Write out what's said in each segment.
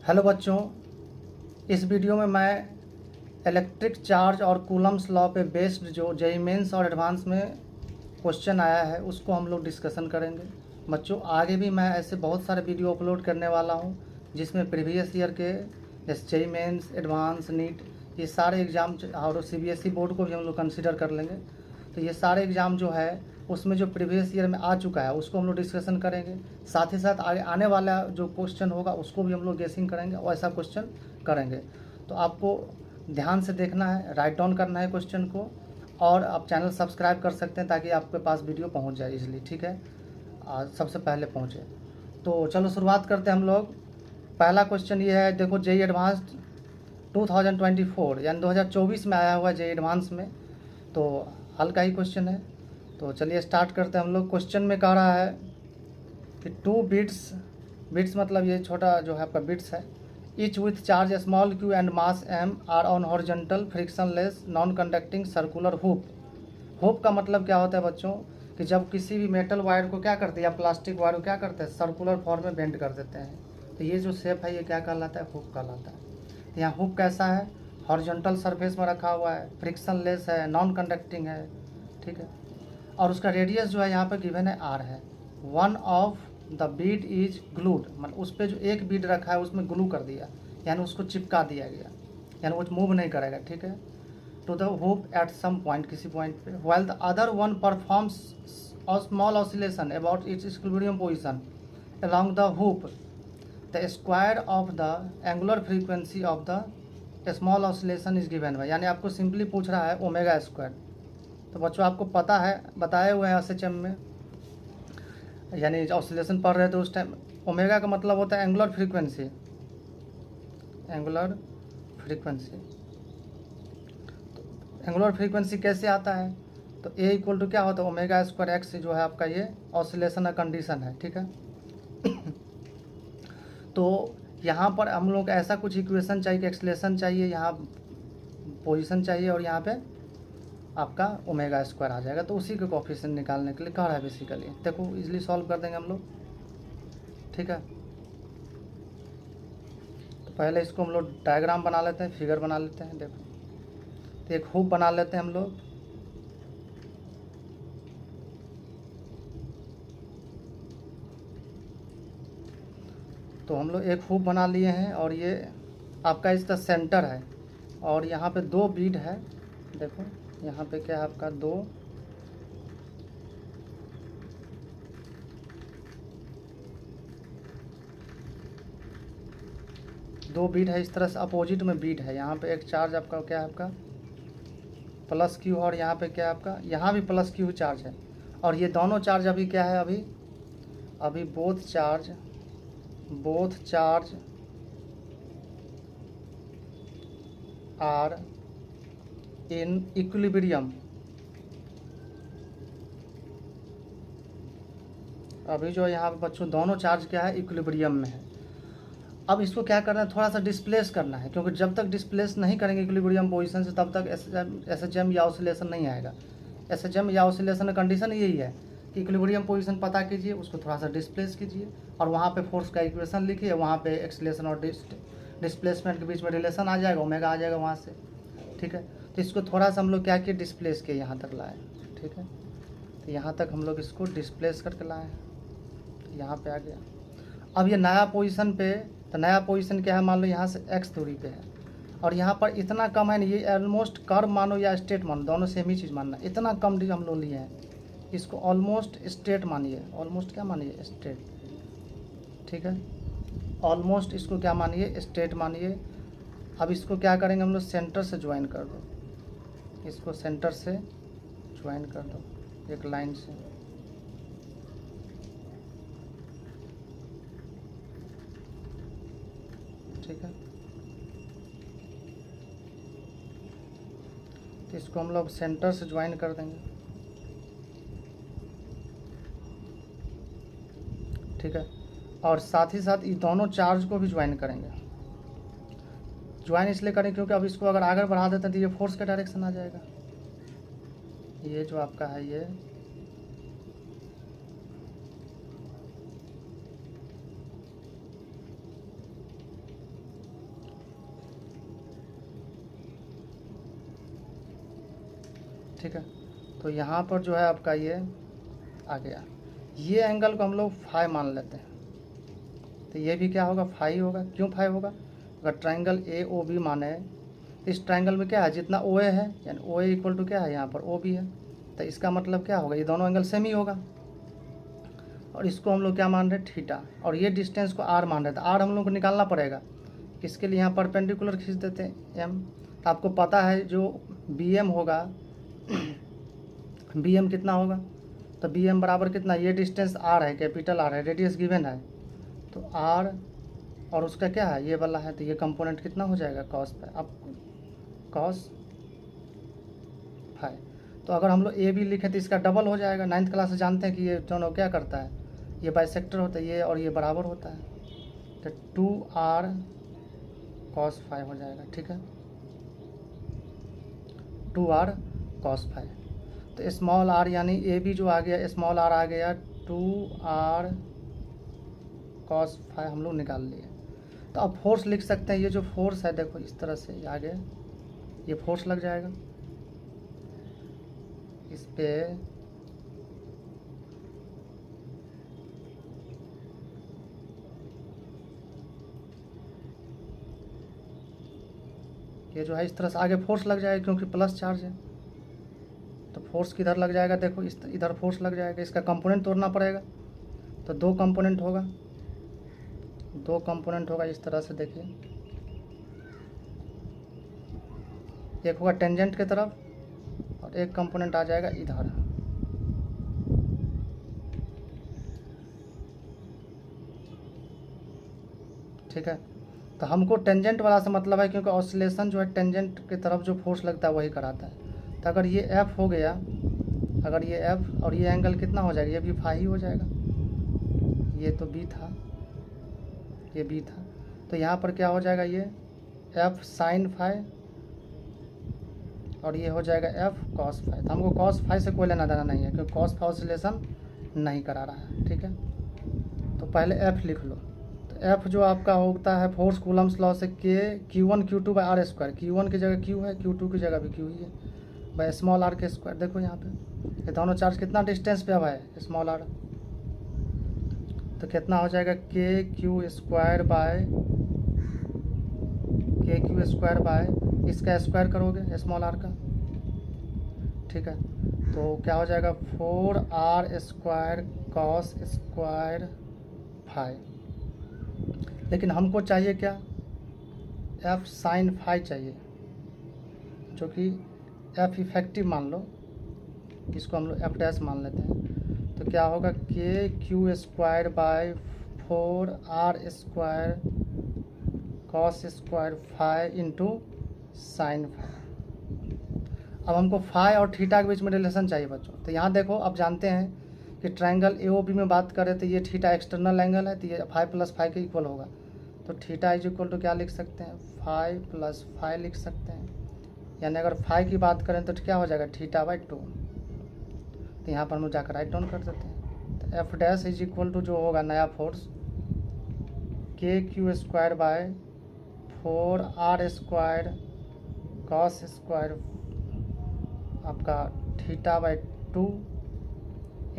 Hello बच्चों, इस video में मैं इलेक्ट्रिक चार्ज और कूलम्स लॉ पे बेस्ड जो जेईई मेंस और एडवांस में क्वेश्चन आया है उसको हम लोग डिस्कशन करेंगे। बच्चों, आगे भी मैं ऐसे बहुत सारे वीडियो अपलोड करने वाला हूँ जिसमें प्रीवियस ईयर के जैसे जेईई मेंस, एडवांस, नीट, ये सारे एग्ज़ाम और सीबीएसई बोर्ड को भी हम लोग कंसिडर कर लेंगे। तो ये सारे एग्ज़ाम जो है उसमें जो प्रीवियस ईयर में आ चुका है उसको हम लोग डिस्कशन करेंगे। साथ ही साथ आगे आने वाला जो क्वेश्चन होगा उसको भी हम लोग गेसिंग करेंगे और ऐसा क्वेश्चन करेंगे। तो आपको ध्यान से देखना है, राइट डाउन करना है क्वेश्चन को, और आप चैनल सब्सक्राइब कर सकते हैं ताकि आपके पास वीडियो पहुंच जाए इजली। ठीक है, सबसे पहले पहुंचे। तो चलो शुरुआत करते हैं हम लोग। पहला क्वेश्चन ये है, देखो जेईई एडवांस 2024 यानी 2024 में आया हुआ जेईई एडवांस में, तो हल का ही क्वेश्चन है। तो चलिए स्टार्ट करते हैं हम लोग। क्वेश्चन में कह रहा है कि 2 बिट्स, बिट्स मतलब ये छोटा जो है आपका बिट्स है, each with charge small q and mass m are on horizontal frictionless non conducting circular hoop. Hoop का मतलब क्या होता है बच्चों कि जब किसी भी मेटल वायर को क्या करते हैं या प्लास्टिक वायर को क्या करते हैं, सर्कुलर फॉर्म में बेंड कर देते हैं। तो ये जो शेप है ये क्या कहलाता है, हुप कहलाता है। यहाँ हुप कैसा है, हॉरिजॉन्टल सरफेस में रखा हुआ है, फ्रिक्शनलेस है, नॉन कंडक्टिंग है। ठीक है, और उसका रेडियस जो है यहाँ पर गिवन है r है। One of the Beed is glued, मतलब उस पर जो एक बीड रखा है उसमें ग्लू कर दिया, यानी उसको चिपका दिया गया, यानी वो मूव नहीं करेगा। ठीक है, to the hoop at some point, किसी पॉइंट पे, while the other one performs a small oscillation about its equilibrium position along the hoop, the square of the angular frequency of the small oscillation is given by, यानी आपको simply पूछ रहा है omega square. तो बच्चों आपको पता है, बताए हुए हैं एसएचएम में, यानी ऑसिलेशन पढ़ रहे थे उस टाइम। ओमेगा का मतलब होता है angular frequency, angular frequency. Angular frequency कैसे आता है, तो ए इक्वल टू क्या होता है, ओमेगा स्क्वायर एक्स जो है आपका ये ऑसिलेशन का कंडीशन है। ठीक है तो यहाँ पर हम लोग ऐसा कुछ इक्वेशन चाहिए कि एक्सलेशन चाहिए, यहाँ पोजीशन चाहिए और यहाँ पे आपका ओमेगा स्क्वायर आ जाएगा। तो उसी के कोफिशिएंट निकालने के लिए कह रहा है बेसिकली। देखो इजीली सॉल्व कर देंगे हम लोग। ठीक है, तो पहले इसको हम लोग डायग्राम बना लेते हैं, फिगर बना लेते हैं। देखो तो एक हुप बना लेते हैं हम लोग। तो हम लोग एक हुप बना लिए हैं और ये आपका इसका सेंटर है, और यहाँ पे 2 बीड है। देखो यहाँ पे क्या है आपका, 2 बीड है। इस तरह से अपोजिट में बीड है। यहाँ पे एक चार्ज आपका क्या है, आपका प्लस क्यू, और यहाँ पे क्या है आपका, यहाँ भी प्लस क्यू चार्ज है। और ये दोनों चार्ज अभी क्या है, अभी both charge are in equilibrium. अभी जो यहाँ पे बच्चों दोनों चार्ज क्या है, इक्विलिब्रियम में है। अब इसको क्या करना है, थोड़ा सा डिस्प्लेस करना है, क्योंकि जब तक डिस्प्लेस नहीं करेंगे इक्विलिब्रियम पोजीशन से तब तक एसएचएम या ऑसिलेशन नहीं आएगा। एसएचएम या ऑसिलेशन का कंडीशन यही है कि इक्विलिब्रियम पोजीशन पता कीजिए, उसको थोड़ा सा डिस्प्लेस कीजिए, और वहाँ पे फोर्स का इक्वेशन लिखिए, वहाँ पे एक्सीलरेशन और डिस्प्लेसमेंट के बीच में रिलेशन आ जाएगा, ओमेगा आ जाएगा वहाँ से। ठीक है, तो इसको थोड़ा सा हम लोग क्या किए, डिस्प्लेस किए, यहाँ तक लाए। ठीक है, तो यहाँ तक हम लोग इसको डिस्प्लेस करके लाए, यहाँ पे आ गया। अब ये नया पोजीशन पे, तो नया पोजीशन क्या है, मान लो यहाँ से x दूरी पे है, और यहाँ पर इतना कम है, ये ऑलमोस्ट कर्व मानो या स्टेट मानो, दोनों सेम ही चीज़ मानना। इतना कम हम लोग लिए हैं, इसको ऑलमोस्ट स्टेट मानिए, ऑलमोस्ट क्या मानिए, स्टेट। ठीक है, ऑलमोस्ट इसको क्या मानिए, स्टेट मानिए। अब इसको क्या करेंगे हम लोग, सेंटर से ज्वाइन कर दो, इसको सेंटर से ज्वाइन कर दो एक लाइन से। ठीक है, तो इसको हम लोग सेंटर से ज्वाइन कर देंगे। ठीक है, और साथ ही साथ ये दोनों चार्ज को भी ज्वाइन करेंगे। ज्वाइन इसलिए करें क्योंकि अब इसको अगर आगे बढ़ा देते हैं तो ये फोर्स का डायरेक्शन आ जाएगा। ये जो आपका है ठीक है। तो यहाँ पर जो है आपका ये आ गया, ये एंगल को हम लोग फाई मान लेते हैं, तो ये भी क्या होगा, फाई होगा। क्यों फाई होगा, अगर ट्राइंगल ए ओ बी माने तो इस ट्राइंगल में क्या है, जितना ओ ए है यानी ओ ए इक्वल टू क्या है, यहाँ पर ओ बी है, तो इसका मतलब क्या होगा, ये दोनों एंगल सेम ही होगा। और इसको हम लोग क्या मान रहे हैं, थीटा, और ये डिस्टेंस को आर मान रहे थे। आर हम लोग को निकालना पड़ेगा, इसके लिए यहाँ परपेंडिकुलर खींच देते हैं एम। तो आपको पता है जो बी एम होगा बी एम कितना होगा, तो बी एम बराबर कितना, ये डिस्टेंस आर है, कैपिटल आर है, रेडियस गिवन है, तो आर और उसका क्या है, ये वाला है, तो ये कंपोनेंट कितना हो जाएगा, कॉस फाई। अब कॉस फाई, तो अगर हम लोग ए बी लिखें तो इसका डबल हो जाएगा। 9th क्लास से जानते हैं कि ये दोनों क्या करता है, ये बाइसेक्टर होता है, ये और ये बराबर होता है, तो 2r cos फाई हो जाएगा। ठीक है, 2r cos फाई, तो स्मॉल आर यानी ए बी जो आ गया, स्मॉल आर आ गया, 2r cos फाई हम लोग निकाल लिए। तो अब फोर्स लिख सकते हैं, ये जो फोर्स है देखो इस तरह से आगे ये फोर्स लग जाएगा इस पे, ये जो है इस तरह से आगे फोर्स लग जाएगा क्योंकि प्लस चार्ज है, तो फोर्स किधर लग जाएगा, देखो इस इधर फोर्स लग जाएगा। इसका कंपोनेंट तोड़ना पड़ेगा, तो दो कंपोनेंट होगा इस तरह से। देखिए एक होगा टेंजेंट की तरफ और एक कंपोनेंट आ जाएगा इधर। ठीक है, तो हमको टेंजेंट वाला से मतलब है क्योंकि ऑसिलेशन जो है टेंजेंट की तरफ जो फोर्स लगता है वही कराता है। तो अगर ये एफ हो गया, अगर ये एफ और ये एंगल कितना हो जाएगा, ये भी फाई ही हो जाएगा, ये तो बी था, ये बी था, तो यहाँ पर क्या हो जाएगा, ये एफ साइन फाई और ये हो जाएगा एफ कॉस फाई। तो हमको कॉस फाई से कोई लेना देना नहीं है क्योंकि कॉस फाई ऑसिलेशन नहीं करा रहा है। ठीक है, तो पहले एफ लिख लो। तो एफ जो आपका होता है फोर्स कूलम्स लॉ से के Q1 Q2 by r square, Q1 की जगह Q है, Q2 की जगह भी Q ही है, बाई स्मॉल आर के स्क्वायर। देखो यहाँ पे ये दोनों चार्ज कितना डिस्टेंस पे अब है, स्मॉल आर, तो कितना हो जाएगा के क्यू स्क्वायर बाय इसका स्क्वायर करोगे स्मॉल आर का। ठीक है, तो क्या हो जाएगा 4r square cos square phi. लेकिन हमको चाहिए क्या, एफ साइन फाई चाहिए, जो कि एफ इफेक्टिव मान लो, इसको हम लोग एफ डैश मान लेते हैं। तो क्या होगा k q square by 4r square cos square phi into sine phi. अब हमको फाई और थीटा के बीच में रिलेशन चाहिए बच्चों। तो यहाँ देखो, अब जानते हैं कि ट्रायंगल ए ओ बी में बात करें तो ये थीटा एक्सटर्नल एंगल है, तो ये फाई प्लस फाई के इक्वल होगा। तो थीटा इज इक्वल टू क्या लिख सकते हैं, फाई प्लस फाई लिख सकते हैं, यानी अगर फाई की बात करें तो क्या हो जाएगा, थीटा बाई 2। तो यहाँ पर हम लोग जाकर राइट डाउन कर देते हैं। तो F dash is equal to जो होगा नया force K q square by 4r square cos square आपका theta by 2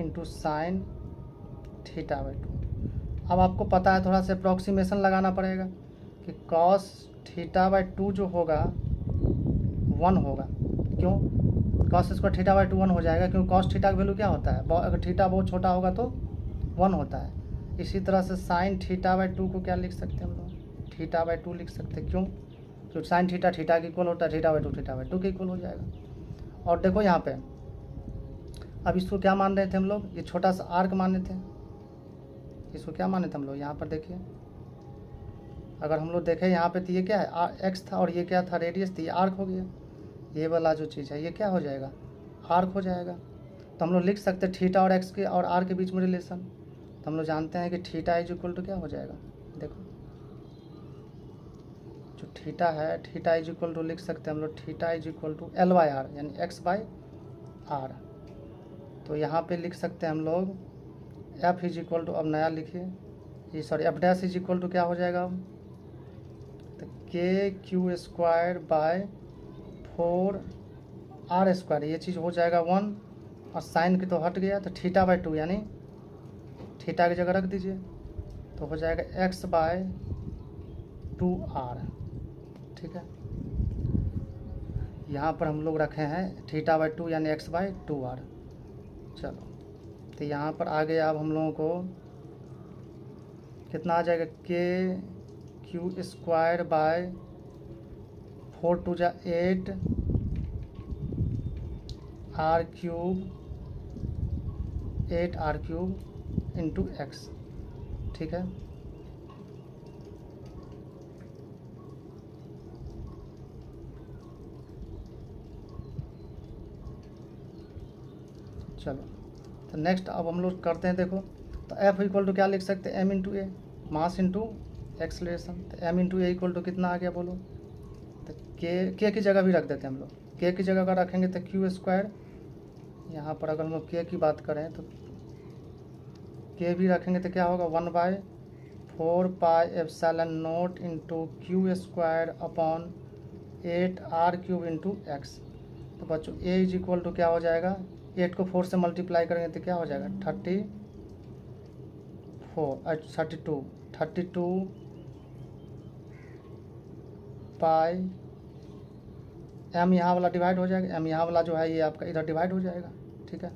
into sine theta by 2। अब आपको पता है थोड़ा सा अप्रॉक्सीमेशन लगाना पड़ेगा कि कॉस थीटा बाई 2 जो होगा 1 होगा। क्यों, कॉस स्क्वायर थीटा बाई 2 1 हो जाएगा क्योंकि कॉस थीटा का वैल्यू क्या होता है, अगर थीटा बहुत छोटा होगा तो 1 होता है। इसी तरह से साइन थीटा बाई 2 को क्या लिख सकते हैं हम लोग, थीटा बाई 2 लिख सकते हैं। क्यों, क्योंकि साइन थीटा थीटा के इक्वल होता है, थीटा बाई 2 के इक्वल हो जाएगा। और देखो यहाँ पे अब इसको क्या मान रहे थे हम लोग, ये छोटा सा आर्क माने थे, इसको क्या माने थे हम लोग, यहाँ पर देखिए अगर हम लोग देखें यहाँ पे तो ये क्या है, एक्स था और ये क्या था, रेडियस थी, ये आर्क हो गया। ये वाला जो चीज़ है ये क्या हो जाएगा, आर्क हो जाएगा। तो हम लोग लिख सकते हैं थीटा और एक्स के और आर के बीच में रिलेशन। तो हम लोग जानते हैं कि थीटा इज इक्वल टू क्या हो जाएगा, देखो जो थीटा है, थीटा इज इक्वल टू लिख सकते हैं हम लोग, theta is equal to l by r यानी एक्स बाई आर। तो यहाँ पे लिख सकते हैं हम लोग एफ इज इक्वल टू, अब नया लिखिए, ये sorry F dash is equal to क्या हो जाएगा अब, तो k q square by 4 r square, ये चीज़ हो जाएगा 1 और साइन की तो हट गया, तो थीटा बाई 2 यानी थीटा की जगह रख दीजिए, तो हो जाएगा x बाय 2r। ठीक है, यहाँ पर हम लोग रखे हैं थीटा बाई 2 यानी x बाय 2r। चलो, तो यहाँ पर आ गया अब हम लोगों को कितना आ जाएगा, k क्यू स्क्वायर बाय 4 2 जा 8 r cube 8r cube into x. ठीक है, चलो, तो नेक्स्ट अब हम लोग करते हैं। देखो, तो F इक्वल टू क्या लिख सकते हैं, m into a, mass into acceleration. तो m into a equal to कितना आ गया बोलो, तो k की जगह भी रख देते हैं हम लोग। k की जगह अगर रखेंगे तो क्यू स्क्वायर, यहाँ पर अगर हम लोग k की बात करें तो k भी रखेंगे तो क्या होगा 1 by 4 pi epsilon naught into q square upon 8r cube into x. तो बच्चों a इज इक्वल टू क्या हो जाएगा, 8 को 4 से मल्टीप्लाई करेंगे तो क्या हो जाएगा 32 पाई, m यहाँ वाला डिवाइड हो जाएगा, m यहाँ वाला जो है ये आपका इधर डिवाइड हो जाएगा। ठीक है,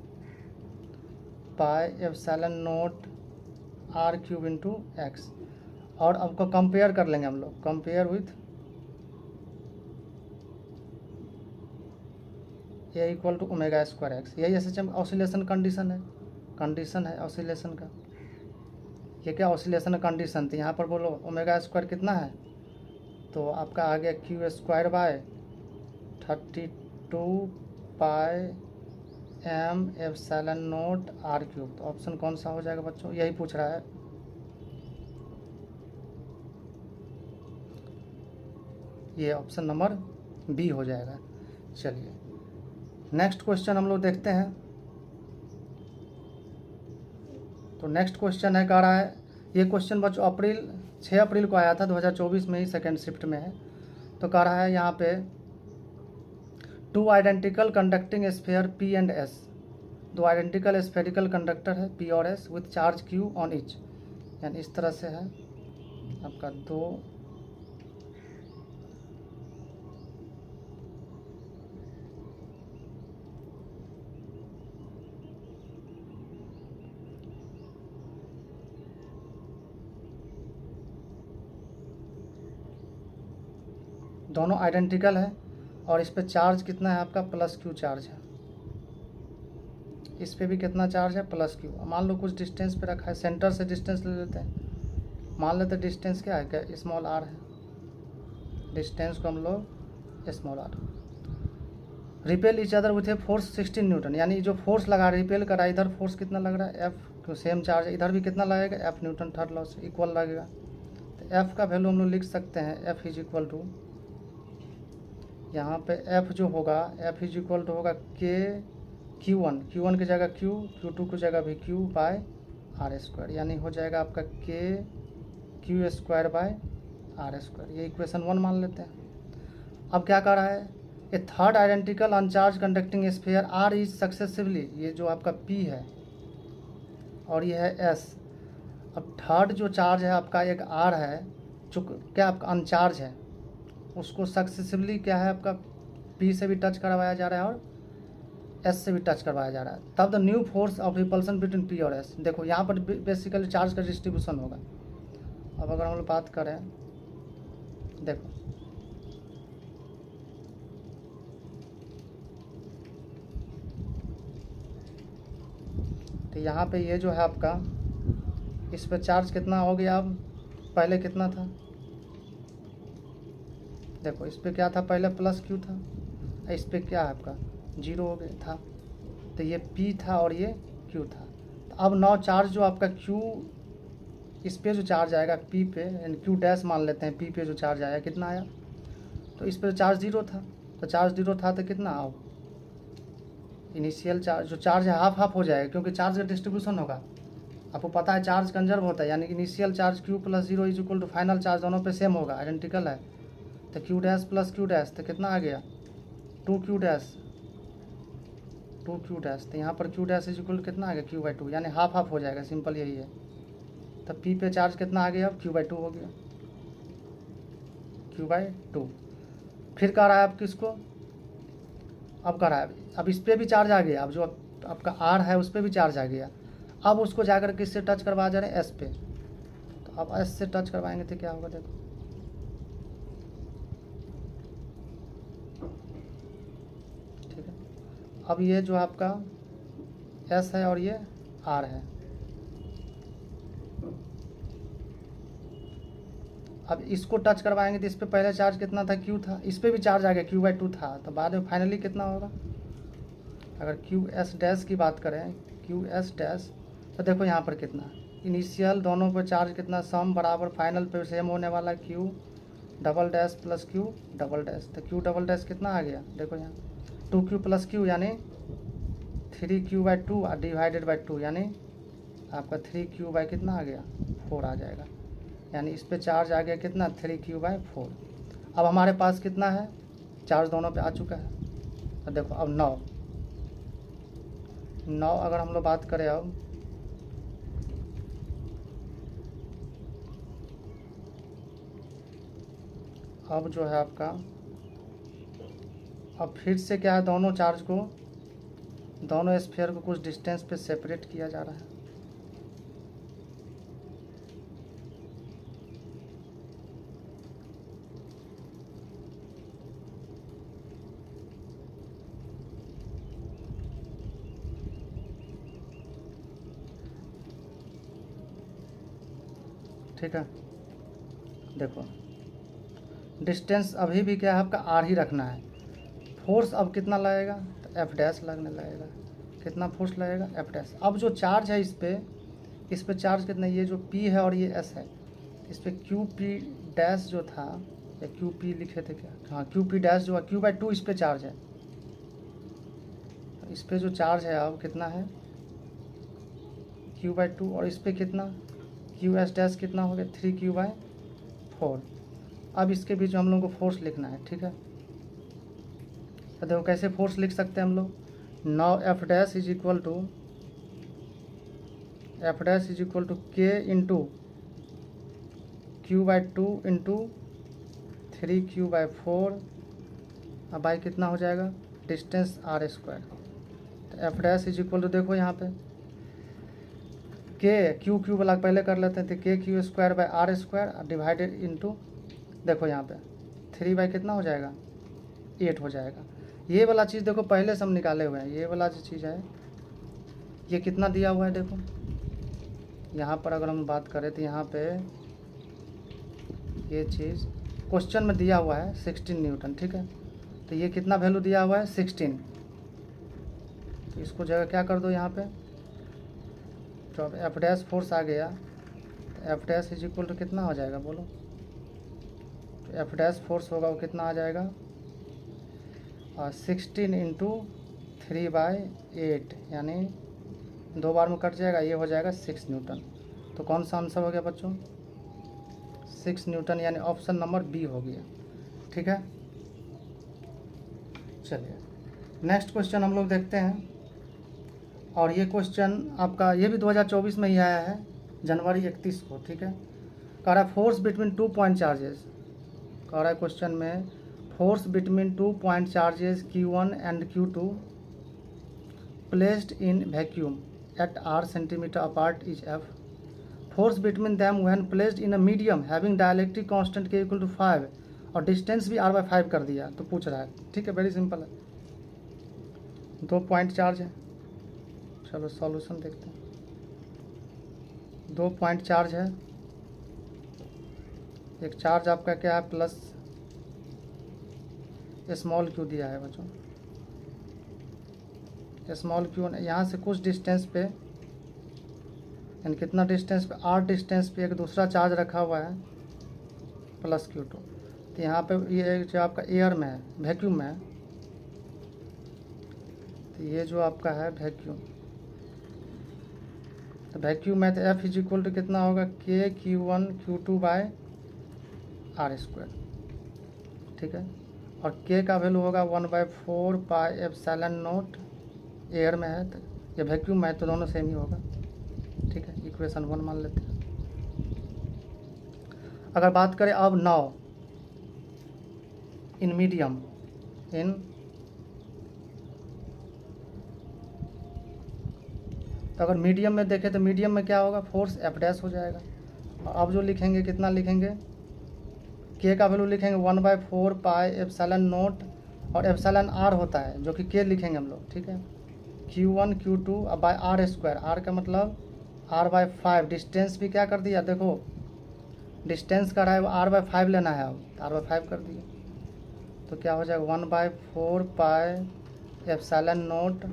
pi epsilon naught r cube into x. और आपको कंपेयर कर लेंगे हम लोग, compare with a equal to omega square x. यही एसएचएम ऑसिलेशन कंडीशन है ऑसिलेशन का। ये क्या ऑसिलेशन कंडीशन थी, यहाँ पर बोलो ओमेगा स्क्वायर कितना है, तो आपका आ गया q square by 32 pi m epsilon naught r cube. तो ऑप्शन कौन सा हो जाएगा बच्चों, यही पूछ रहा है। ये ऑप्शन नंबर बी हो जाएगा। चलिए नेक्स्ट क्वेश्चन हम लोग देखते हैं। तो नेक्स्ट क्वेश्चन है, कह रहा है, ये क्वेश्चन बच्चों 6 अप्रैल को आया था, 2024 में ही सेकेंड शिफ्ट में है। तो कह रहा है यहाँ पे 2 identical conducting sphere P and S, 2 identical spherical conductor है P और S with charge Q on each. यानी इस तरह से है आपका 2 दोनों आइडेंटिकल है और इस पे चार्ज कितना है आपका +Q चार्ज है, इस पे भी कितना चार्ज है +Q। मान लो कुछ डिस्टेंस पे रखा है, सेंटर से डिस्टेंस ले लेते हैं, मान लेते डिस्टेंस क्या है, क्या स्मॉल r है, डिस्टेंस को हम लोग small r। Repel each other with a force 16 Newton, यानी जो फोर्स लगा रिपेल करा, इधर फोर्स कितना लग रहा है F, क्यों सेम चार्ज है, इधर भी कितना लगेगा F न्यूटन, थर्ड लॉ से इक्वल लगेगा। तो F का वैल्यू हम लोग लिख सकते हैं, F इज इक्वल टू, यहाँ पे F जो होगा, F इज इक्वल टू होगा Q1 की जगह Q2 की जगह भी Q बाय आर स्क्वायर, यानी हो जाएगा आपका Q square by are square. ये इक्वेशन 1 मान लेते हैं। अब क्या कर रहा है, a third identical uncharged conducting sphere R is successively, ये जो आपका P है और ये है S। अब थर्ड जो चार्ज है आपका एक R है जो क्या आपका अनचार्ज है, उसको सक्सेसिवली क्या है आपका P से भी टच करवाया जा रहा है और S से भी टच करवाया जा रहा है। तब the new force of repulsion between P और S, देखो यहाँ पर बेसिकली चार्ज का डिस्ट्रीब्यूशन होगा। अब अगर हम लोग बात करें, देखो तो यहाँ पे ये जो है आपका, इस पर चार्ज कितना हो गया, अब पहले कितना था, देखो इस पे क्या था, पहले +Q था, इस पे क्या है आपका 0 हो गया था, तो ये P था और ये Q था। तो अब नौ चार्ज जो आपका Q, इस पे जो चार्ज आएगा P पे, यानी Q डैश मान लेते हैं, P पे जो चार्ज आया कितना आया, तो इस पे चार्ज 0 था, तो चार्ज 0 था तो कितना आओ, इनिशियल चार्ज जो चार्ज है हाफ हाफ हो जाएगा, क्योंकि चार्ज का डिस्ट्रीब्यूशन होगा। आपको पता है चार्ज कंजर्व होता है, यानी initial charge Q + 0 is equal to final charge, दोनों पे सेम होगा, आइडेंटिकल है। तो Q डैश + Q डैश तो कितना आ गया 2Q dash to Q dash, तो यहाँ पर क्यू डैश इज इक्वल कितना आ गया क्यू बाई टू, यानी हाफ हाफ हो जाएगा, सिंपल यही है। तब पी पे चार्ज कितना आ गया, अब क्यू बाई टू हो गया, क्यू बाई टू। फिर कह रहा है अब किसको, अब कह रहा है अब इस पर भी चार्ज आ गया, अब जो आपका आर है उस पर भी चार्ज आ गया। अब उसको जाकर किससे टच करवा जा रहे हैं, एस पे। तो अब एस से टच करवाएंगे तो क्या होगा, देखो ठीक है। अब ये जो आपका एस है और ये आर है, अब इसको टच करवाएंगे तो इस पर पहले चार्ज कितना था, क्यू था, इस पर भी चार्ज आ गया, क्यू बाई टू था। तो बाद में फाइनली कितना होगा, अगर क्यू एस डैश की बात करें, क्यू एस डैश, तो देखो यहाँ पर कितना इनिशियल दोनों पर चार्ज कितना, सम बराबर फाइनल पे सेम होने वाला Q double dash plus Q double dash. तो क्यू डबल डैश कितना आ गया, देखो यहाँ टू क्यू प्लस क्यू यानी three q by two divided by two, यानी आपका थ्री क्यू बाई कितना आ गया, फोर आ जाएगा। यानी इस पे चार्ज आ गया कितना, थ्री क्यू बाई फोर। अब हमारे पास कितना है, चार्ज दोनों पे आ चुका है। तो देखो अब 9 अगर हम लोग बात करें, अब जो है आपका, अब फिर से क्या है, दोनों चार्ज को, दोनों स्फीयर को कुछ डिस्टेंस पे सेपरेट किया जा रहा है। ठीक है, देखो डिस्टेंस अभी भी क्या है आपका आर ही रखना है। फोर्स अब कितना लगेगा, तो एफ डैश लगने लगेगा, कितना फोर्स लगेगा, एफ डैश। अब जो चार्ज है इस पे चार्ज कितना, ये जो पी है और ये एस है, इस पर क्यू पी डैश जो था, या क्यू पी लिखे थे क्या, हाँ क्यू पी डैश जो है क्यू बाई टू इस पर चार्ज है। इस पर जो चार्ज है अब कितना है, क्यू बाई टू, और इस पर कितना क्यू एस डैश कितना हो गया, थ्री क्यू बाई फोर। अब इसके बीच में हम लोग को फोर्स लिखना है, ठीक है। तो देखो कैसे फोर्स लिख सकते हैं हम लोग, now F dash is equal to K into q by two into three q by four, अब बाई कितना हो जाएगा, डिस्टेंस आर स्क्वायर। तो F dash is equal to, देखो यहाँ पे के क्यू क्यू वाला पहले कर लेते हैं, तो k q square by r square divided into, देखो यहाँ पे थ्री बाई कितना हो जाएगा, 8 हो जाएगा। ये वाला चीज़ देखो पहले से हम निकाले हुए हैं, ये वाला जो चीज़ है ये कितना दिया हुआ है, देखो यहाँ पर अगर हम बात करें तो यहाँ पे ये चीज़ क्वेश्चन में दिया हुआ है 16 न्यूटन, ठीक है। तो ये कितना वैल्यू दिया हुआ है, 16। तो इसको जगह क्या कर दो यहाँ पे, तो अब एफ डैश फोर्स आ गया, तो F dash is equal to कितना हो जाएगा, बोलो। तो एफ डैश फोर्स होगा वो कितना आ जाएगा, और 16 इंटू 3/8, यानी 2 बार में कट जाएगा, ये हो जाएगा 6 न्यूटन। तो कौन सा आंसर हो गया बच्चों, 6 न्यूटन, यानी ऑप्शन नंबर बी हो गया, ठीक है। चलिए नेक्स्ट क्वेश्चन हम लोग देखते हैं, और ये क्वेश्चन आपका ये भी 2024 में ही आया है, जनवरी 31 को, ठीक है। कह रहा है फोर्स बिटवीन 2 पॉइंट चार्जेस, कह रहा है क्वेश्चन में force between 2 point charges Q1 and Q2 placed in vacuum at r centimetre apart is F। Force between them when placed in a medium having dielectric constant K equal to 5, और distance भी r/5 कर दिया। तो पूछ रहा है, ठीक है, वेरी सिंपल है, 2 पॉइंट चार्ज है। चलो सॉल्यूशन देखते हैं। 2 पॉइंट चार्ज है, एक चार्ज आपका क्या है, प्लस स्मॉल क्यू दिया है बच्चों, स्मॉल क्यू यहाँ से कुछ डिस्टेंस पे, यानी कितना डिस्टेंस पे, r डिस्टेंस पे एक दूसरा चार्ज रखा हुआ है प्लस Q2। तो यहाँ पे ये जो आपका एयर में है, वैक्यूम में है, तो ये जो आपका है वैक्यूम, तो वैक्यूम में तो F इज इक्वल टू कितना होगा, k Q1 Q2 by are square, ठीक है। और K का वैल्यू होगा 1/4 पाई एप्सिलॉन नॉट एयर में है तो या वैक्यूम में है तो दोनों सेम ही होगा। ठीक है, इक्वेशन 1 मान लेते हैं। अगर बात करें अब नाउ इन मीडियम, तो अगर मीडियम में देखें तो मीडियम में क्या होगा, फोर्स एफ डैश हो जाएगा। और अब जो लिखेंगे कितना लिखेंगे, के का वैल्यू लिखेंगे 1/4 पाई एप्सिलॉन नोट, और एप्सिलॉन आर होता है जो कि के लिखेंगे हम लोग। ठीक है, Q1 Q2 अब बाय आर स्क्वायर, आर का मतलब r/5। डिस्टेंस भी क्या कर दिया, देखो डिस्टेंस का रहा है वो r/5 लेना है, अब r/5 कर दिए तो क्या हो जाएगा 1/4 पाई एप्सिलॉन नोट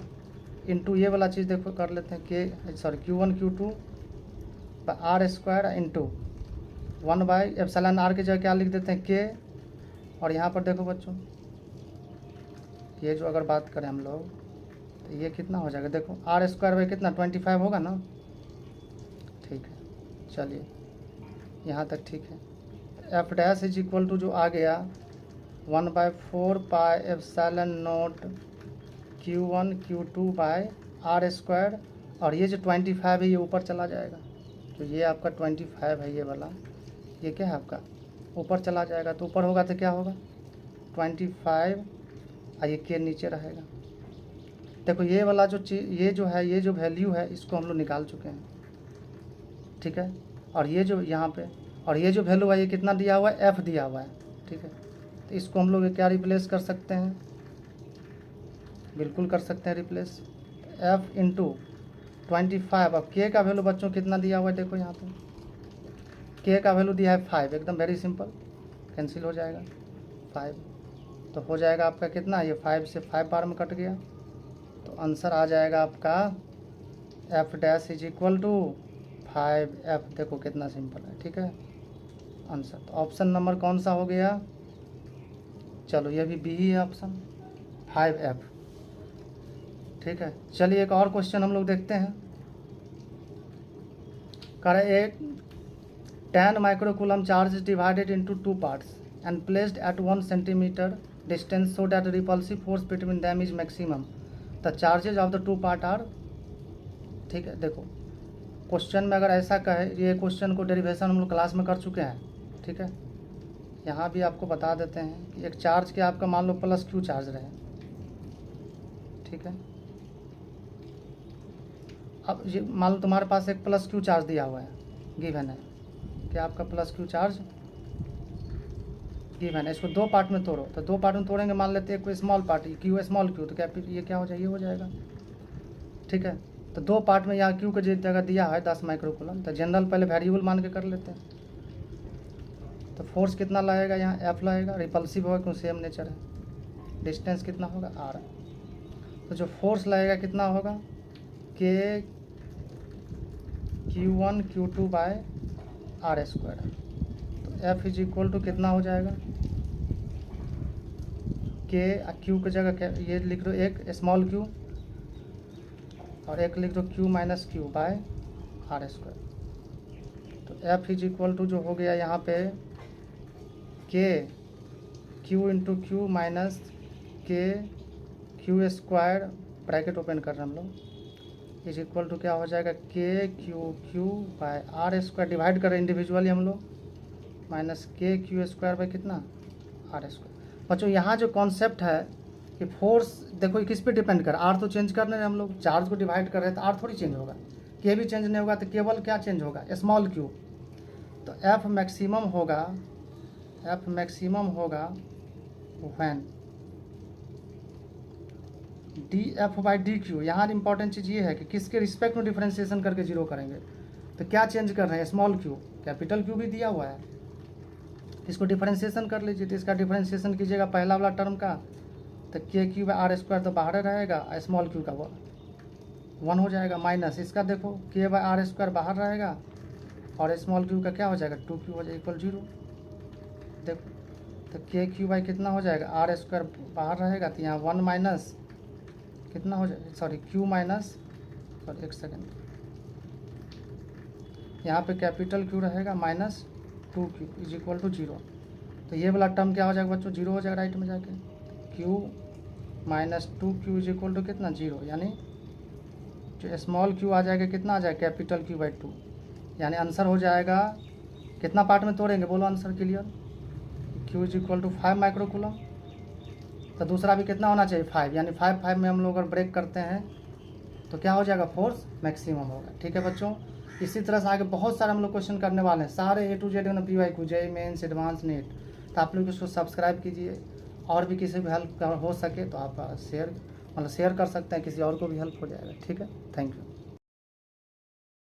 इंटू ये वाला चीज़ देखो कर लेते हैं K sorry Q1 Q2 R square into 1/एप्सिलॉन आर की जगह क्या लिख देते हैं के। और यहाँ पर देखो बच्चों, ये जो अगर बात करें हम लोग तो ये कितना हो जाएगा, देखो आर स्क्वायर बाई कितना 25 होगा ना। ठीक है, चलिए यहाँ तक ठीक है। F dash is equal to जो आ गया 1/4 pi epsilon naught Q1 Q2 by are square, और ये जो 25 है ये ऊपर चला जाएगा। तो ये आपका 25 है, ये वाला ये क्या है आपका ऊपर चला जाएगा, तो ऊपर होगा तो क्या होगा 25 और ये के नीचे रहेगा। देखो ये वाला जो चीज़ ये जो है, ये जो वैल्यू है इसको हम लोग निकाल चुके हैं। ठीक है, और ये जो यहाँ पे और ये जो वैल्यू है ये कितना दिया हुआ है, एफ दिया हुआ है। ठीक है, तो इसको हम लोग क्या रिप्लेस कर सकते हैं, बिल्कुल कर सकते हैं रिप्लेस, एफ इंटू 25। अब के का वैल्यू बच्चों कितना दिया हुआ है, देखो यहाँ पे के का वैल्यू दिया है 5, एकदम वेरी सिंपल, कैंसिल हो जाएगा 5। तो हो जाएगा आपका कितना, ये 5 से 5 बार में कट गया, तो आंसर आ जाएगा आपका F dash is equal to 5F। देखो कितना सिंपल है। ठीक है आंसर, तो ऑप्शन नंबर कौन सा हो गया, चलो ये भी बी ही है ऑप्शन 5F। ठीक है, चलिए एक और क्वेश्चन हम लोग देखते हैं। कह रहे एक 10 microcoulomb charge is divided into 2 parts and placed at 1 centimetre distance so that repulsive force between them is maximum, the charges of the 2 part are. ठीक है, देखो क्वेश्चन में अगर ऐसा कहे, ये क्वेश्चन को डेरिवेशन हम लोग क्लास में कर चुके हैं। ठीक है, यहाँ भी आपको बता देते हैं कि एक चार्ज के आपका मान लो प्लस क्यू चार्ज रहे। ठीक है, अब ये मान लो तुम्हारे पास एक प्लस क्यू चार्ज दिया हुआ है, गिवन है कि आपका प्लस क्यू चार्ज गिवन है। इसको 2 पार्ट में तोड़ो, तो 2 पार्ट में तोड़ेंगे, मान लेते हैं कोई small part Q small Q, तो क्या ये क्या हो जाएगा, ये हो जाएगा। ठीक है, तो 2 पार्ट में यहाँ क्यू की जगह दिया है 10 माइक्रोकूलम, तो जनरल पहले वेरिएबल मान के कर लेते हैं। तो फोर्स कितना लगेगा, यहाँ एफ लगेगा, रिपल्सिव होगा क्योंकि सेम नेचर है। डिस्टेंस कितना होगा आर, तो जो फोर्स लगेगा कितना होगा k Q1 Q2 by are square. तो एफ इज इक्वल टू कितना हो जाएगा, के क्यू की जगह ये लिख दो एक स्मॉल क्यू और एक लिख दो Q minus q by are square. तो एफ इज इक्वल टू जो हो गया यहाँ पे k Q into q minus k q square, bracket open कर रहे हैं हम लोग, इज इक्वल टू क्या हो जाएगा k q by are square, divide कर रहे हैं इंडिविजुअली हम लोग, minus k q square by कितना आर स्क्वायर। बच्चों यहाँ जो कॉन्सेप्ट है कि फोर्स देखो किस पे डिपेंड कर, आर तो चेंज कर रहे हैं हम लोग, चार्ज को डिवाइड कर रहे हैं तो आर थोड़ी चेंज होगा, के भी चेंज नहीं होगा, तो केवल क्या चेंज होगा स्मॉल क्यू। तो एफ मैक्सिमम होगा when D F by D Q. यहाँ इंपॉर्टेंट चीज़ ये है कि किसके रिस्पेक्ट में डिफ्रेंसिएशन करके जीरो करेंगे, तो क्या चेंज कर रहे हैं स्मॉल क्यू, कैपिटल क्यू भी दिया हुआ है, इसको डिफ्रेंसिएशन कर लीजिए। तो इसका डिफ्रेंसिएशन कीजिएगा पहला वाला टर्म का, तो k Q by r square तो बाहर रहेगा, स्मॉल क्यू का 1 हो जाएगा, माइनस इसका देखो के बाई आर स्क्वायर बाहर रहेगा और स्मॉल क्यू का क्या हो जाएगा 2q हो जाएगा इक्वल 0। देखो तो के क्यू बाई कितना हो जाएगा आर स्क्वायर बाहर रहेगा, तो यहाँ 1 माइनस कितना हो जाएगा, सॉरी क्यू माइनस, सॉरी एक सेकेंड, यहाँ पे कैपिटल क्यू रहेगा minus 2q is equal to 0। तो ये वाला टर्म क्या हो जाएगा बच्चों 0 हो जाएगा राइट में जाके, Q -2q is equal to कितना 0, यानी जो स्मॉल q आ जाएगा कितना आ जाएगा कैपिटल Q/2, यानी आंसर हो जाएगा कितना पार्ट में तोड़ेंगे, बोलो answer clear. q is equal to 5 microcoulomb, तो दूसरा भी कितना होना चाहिए 5, यानी 5 में हम लोग अगर ब्रेक करते हैं तो क्या हो जाएगा फोर्स मैक्सिमम होगा। ठीक है बच्चों, इसी तरह से आगे बहुत सारे हम लोग क्वेश्चन करने वाले हैं, सारे A to Z PYQ JEE mains advance NET. तो आप लोग इसको सब्सक्राइब कीजिए, और भी किसी भी हेल्प हो सके तो आप शेयर कर सकते हैं, किसी और को भी हेल्प हो जाएगा। ठीक है, थैंक यू।